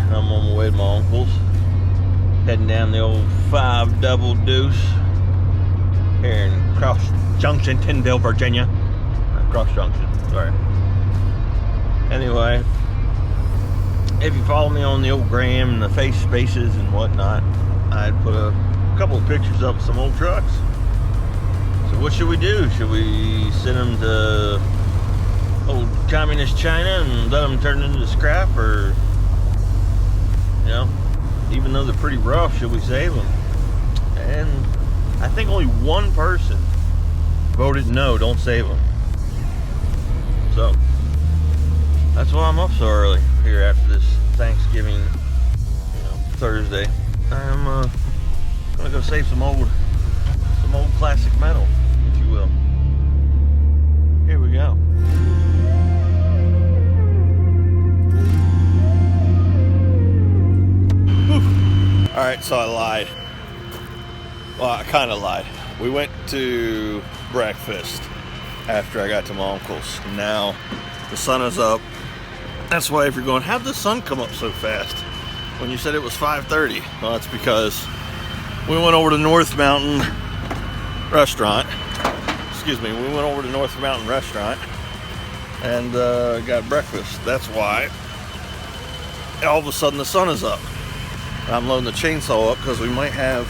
I'm on my way to my uncle's. Heading down the old 5 Double Deuce here in Cross Junction, Tinville, Virginia. Cross Junction, sorry. Anyway, if you follow me on the old gram and the face spaces and whatnot, I'd put a couple of pictures up of some old trucks. So what should we do? Should we send them to old communist China and let them turn into scrap, or, you know, even though they're pretty rough, should we save them? And I think only one person voted no, don't save them. So that's why I'm up so early here after this Thanksgiving, Thursday. I'm gonna go save some old classic metal, if you will. Here we go. Alright, so I lied. Well, I kind of lied. We went to breakfast after I got to my uncle's. Now, the sun is up. That's why if you're going, how'd the sun come up so fast when you said it was 5:30? Well, that's because we went over to North Mountain Restaurant. Excuse me, we went over to North Mountain Restaurant and got breakfast. That's why all of a sudden the sun is up. I'm loading the chainsaw up because we might have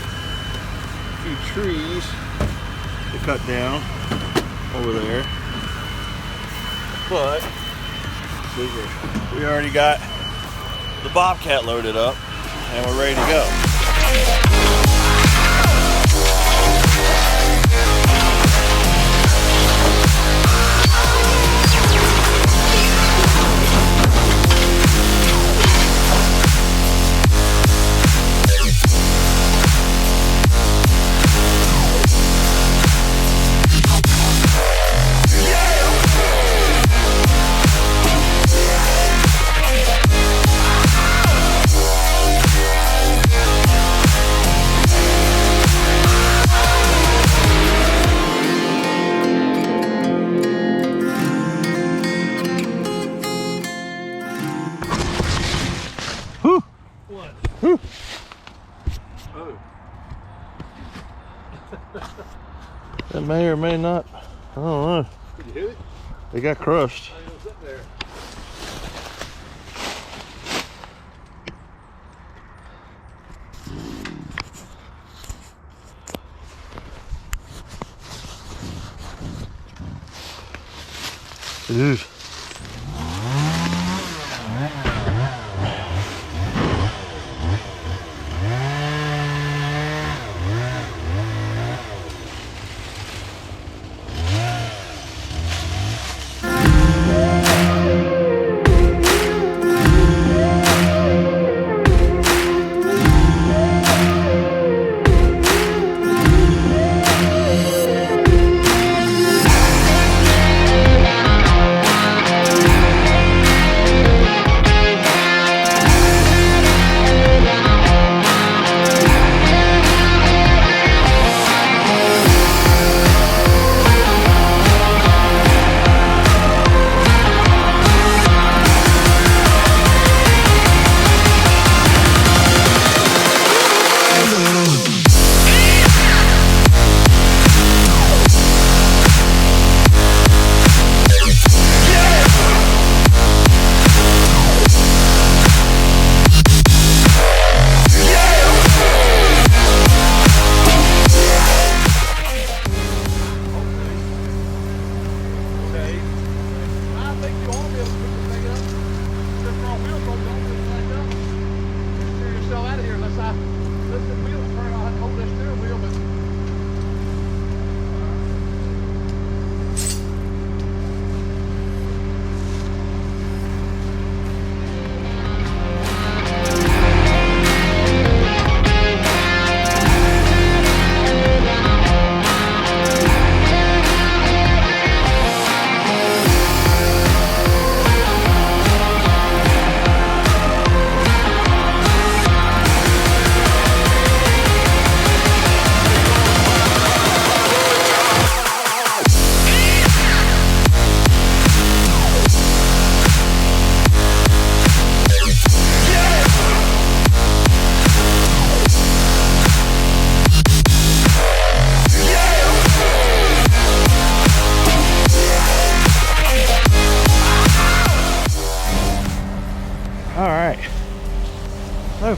a few trees to cut down over there. But we already got the Bobcat loaded up and we're ready to go. That may or may not. I don't know. Did you hit it? It got crushed. Oh, it was up there. Dude.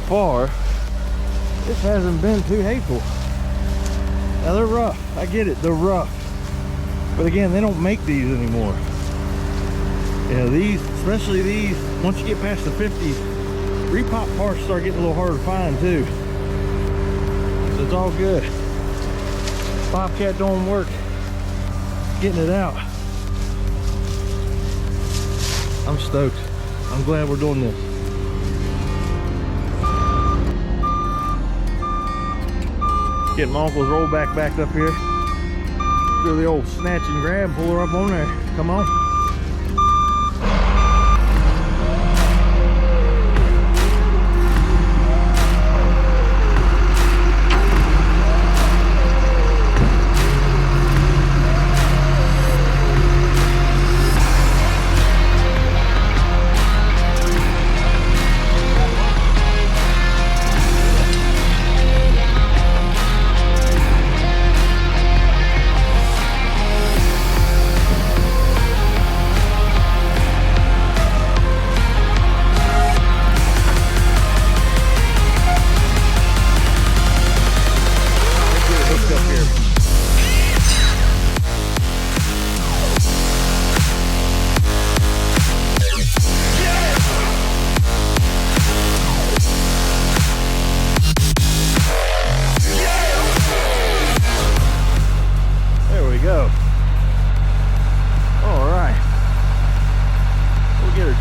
far, this hasn't been too hateful. Now they're rough, I get it, they're rough. But again, they don't make these anymore. You know, these, especially these, once you get past the 50s, repop parts start getting a little harder to find too. So it's all good. Bobcat don't work getting it out. I'm stoked. I'm glad we're doing this. Getting my uncle's rollback backed up here. Do the old snatch and grab, pull her up on there. Come on.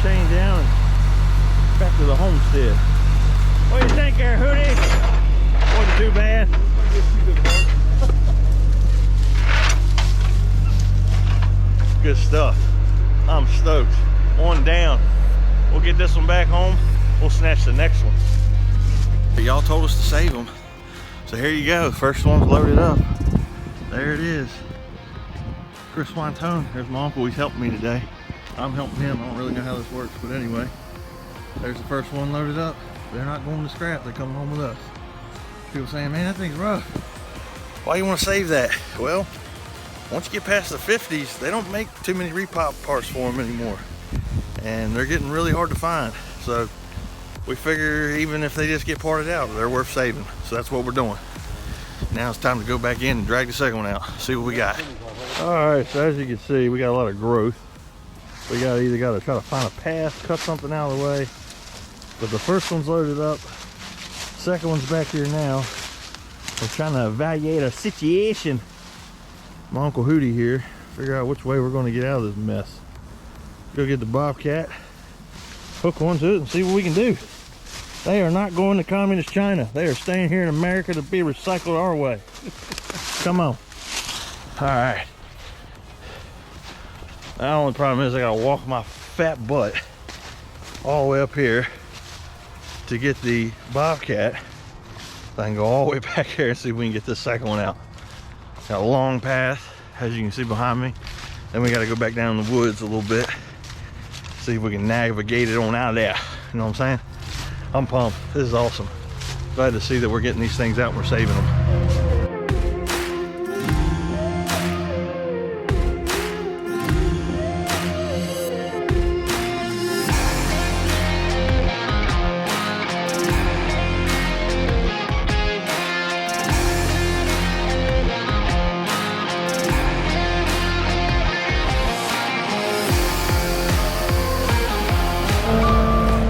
Chain down and back to the homestead. What do you think there, Hootie? Wasn't too bad. Good stuff. I'm stoked. One down. We'll get this one back home. We'll snatch the next one. Y'all told us to save them, so here you go. First one's loaded up. There it is. Chris Wintone. There's my uncle. He's helping me today. I'm helping him. I don't really know how this works, but anyway, there's the first one loaded up. They're not going to scrap. They're coming home with us. People saying, man, that thing's rough. Why you want to save that? Well, once you get past the 50s, they don't make too many repop parts for them anymore, and they're getting really hard to find. So we figure even if they just get parted out, they're worth saving. So that's what we're doing. Now it's time to go back in and drag the second one out. See what we got. All right, so as you can see, we got a lot of growth. We either got to try to find a path, cut something out of the way. But the first one's loaded up. Second one's back here now. We're trying to evaluate our situation. My Uncle Hootie here, figure out which way we're going to get out of this mess. Go get the Bobcat, hook one to it, and see what we can do. They are not going to communist China. They are staying here in America to be recycled our way. Come on. All right. The only problem is I gotta walk my fat butt all the way up here to get the Bobcat. I can go all the way back here and see if we can get this second one out. Got a long path, as you can see behind me. Then we gotta go back down in the woods a little bit, see if we can navigate it on out of there. You know what I'm saying? I'm pumped. This is awesome. Glad to see that we're getting these things out and we're saving them.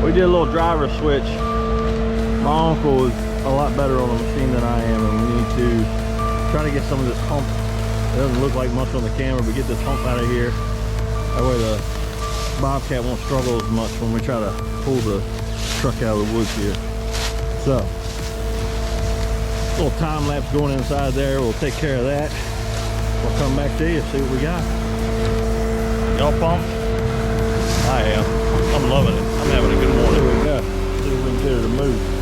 We did a little driver switch. My uncle is a lot better on the machine than I am, and we need to try to get some of this hump. It doesn't look like much on the camera, but get this hump out of here. That way the Bobcat won't struggle as much when we try to pull the truck out of the woods here. So, little time lapse going inside there. We'll take care of that. We'll come back to you, see what we got. Y'all pumped? I am. I'm loving it. I'm having a good morning. Here we go. See if we can get her to move.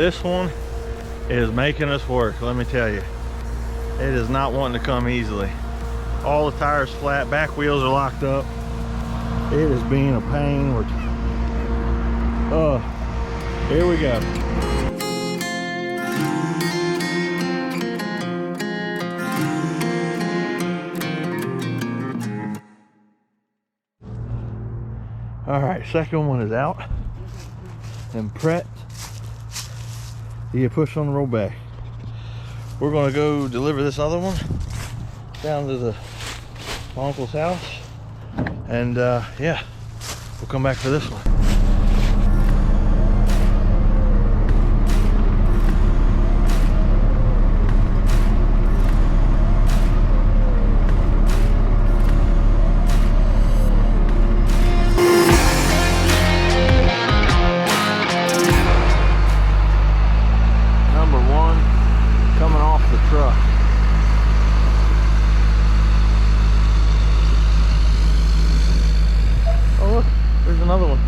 This one is making us work, let me tell you. It is not wanting to come easily. All the tires flat, back wheels are locked up. It is being a pain. Here we go. All right, second one is out and prepped. You get pushed on the rollback. We're gonna go deliver this other one down to my uncle's house, and yeah, we'll come back for this one. Another one.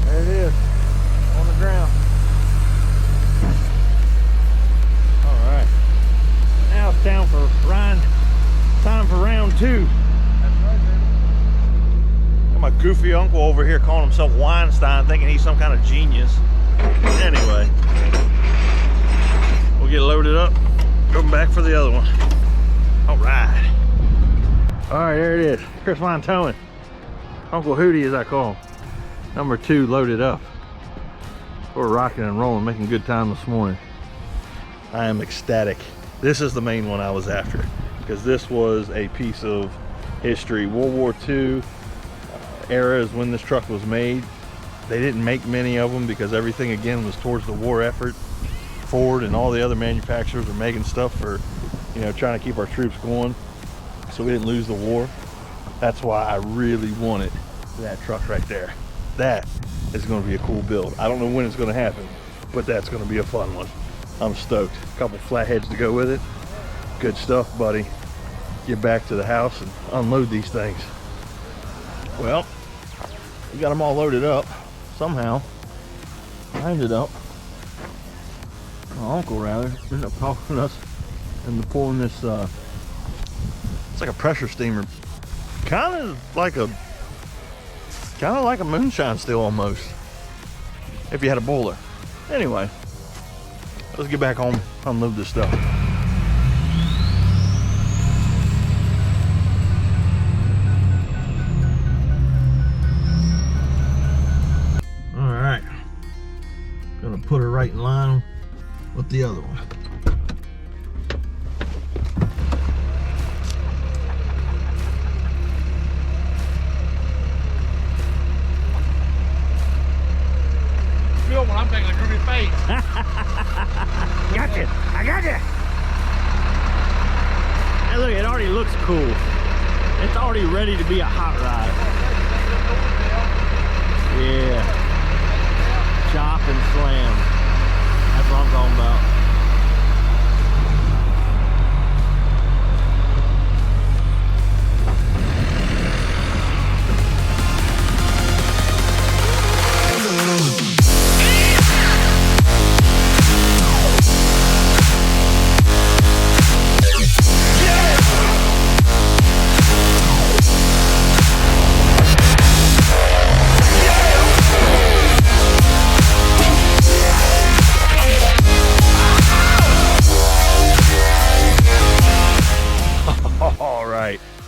There it is, on the ground. Time for round two. Got my goofy uncle over here calling himself Weinstein, thinking he's some kind of genius. Anyway, we'll get loaded up, go back for the other one. All right. All right, there it is. Chris Line Towing. Uncle Hootie, as I call him. Number 2 loaded up. We're rocking and rolling, making good time this morning. I am ecstatic. This is the main one I was after, because this was a piece of history. World War II era is when this truck was made. They didn't make many of them because everything again was towards the war effort. Ford and all the other manufacturers are making stuff for, you know, trying to keep our troops going so we didn't lose the war. That's why I really wanted that truck right there. That is going to be a cool build. I don't know when it's going to happen, but that's going to be a fun one. I'm stoked. A couple flatheads to go with it. Good stuff, buddy. Get back to the house and unload these things. Well, we got them all loaded up somehow. I ended up, my uncle rather, ended up talking us into pulling this, it's like a pressure steamer. Kind of like a moonshine still almost, if you had a boiler. Anyway, let's get back home, unload this stuff. All right, gonna put her right in line with the other one. When I'm taking a groovy face. Gotcha! I got you! Hey, look, it already looks cool. It's already ready to be a hot ride. Yeah. Chop and slam. That's what I'm talking about.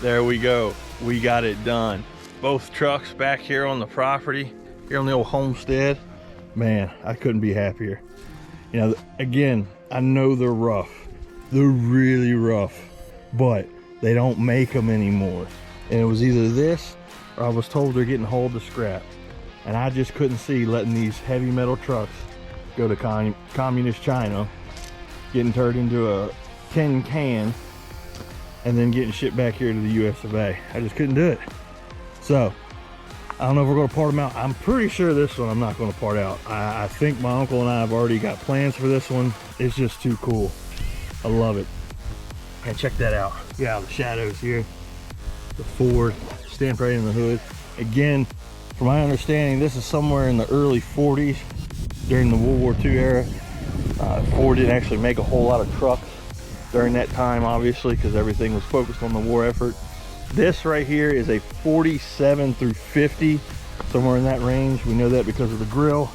There we go. We got it done. Both trucks back here on the property, here on the old homestead. Man, I couldn't be happier. You know, again, I know they're rough. They're really rough, but they don't make them anymore. And it was either this or I was told they're getting hauled to scrap. And I just couldn't see letting these heavy metal trucks go to communist China, getting turned into a tin can, and then getting shipped back here to the US of A. I just couldn't do it. So I don't know if we're going to part them out. I'm pretty sure this one I'm not going to part out. I think my uncle and I have already got plans for this one. It's just too cool. I love it. And check that out. Yeah, the shadows here. The Ford stamped right in the hood. Again, from my understanding, this is somewhere in the early 40s during the World War II era. Ford didn't actually make a whole lot of trucks during that time, obviously, because everything was focused on the war effort. This right here is a 47 through 50, somewhere in that range. We know that because of the grill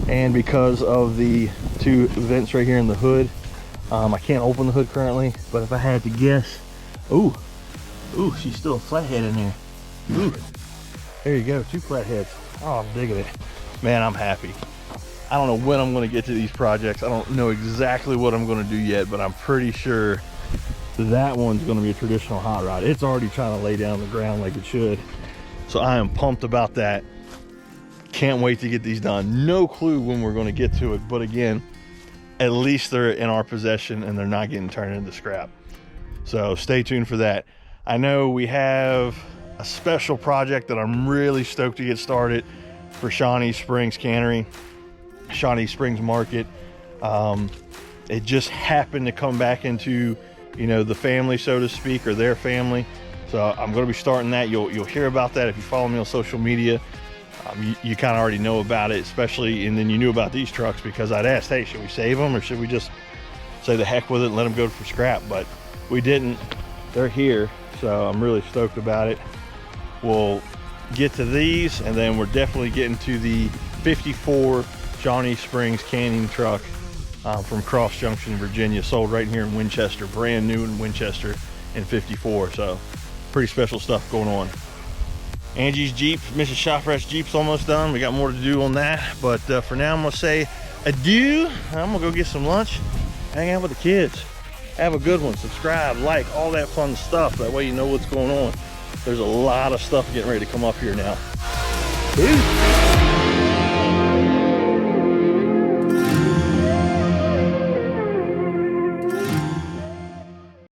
and because of the two vents right here in the hood. I can't open the hood currently, but if I had to guess, ooh, she's still a flathead in there. Ooh, there you go, 2 flatheads. Oh, I'm digging it. Man, I'm happy. I don't know when I'm going to get to these projects. I don't know exactly what I'm going to do yet, but I'm pretty sure that one's going to be a traditional hot rod. It's already trying to lay down the ground like it should. So I am pumped about that. Can't wait to get these done. No clue when we're going to get to it, but again, at least they're in our possession and they're not getting turned into scrap. So stay tuned for that. I know we have a special project that I'm really stoked to get started for Shawnee Springs Cannery, Shawnee Springs Market. It just happened to come back into, you know, the family, so to speak, or their family. So I'm going to be starting that. You'll hear about that if you follow me on social media. You kind of already know about it, especially, and then you knew about these trucks because I'd asked, hey, should we save them or should we just say the heck with it and let them go for scrap? But we didn't. They're here, so I'm really stoked about it. We'll get to these, and then we're definitely getting to the 54 Shawnee Springs canning truck from Cross Junction, Virginia, sold right here in Winchester, brand new in Winchester in 54. So pretty special stuff going on. Angie's Jeep, Mrs. Shoprat's Jeep's almost done. We got more to do on that, but for now I'm gonna say adieu. I'm gonna go get some lunch, hang out with the kids. Have a good one. Subscribe, like, all that fun stuff. That way you know what's going on. There's a lot of stuff getting ready to come up here now. Peace.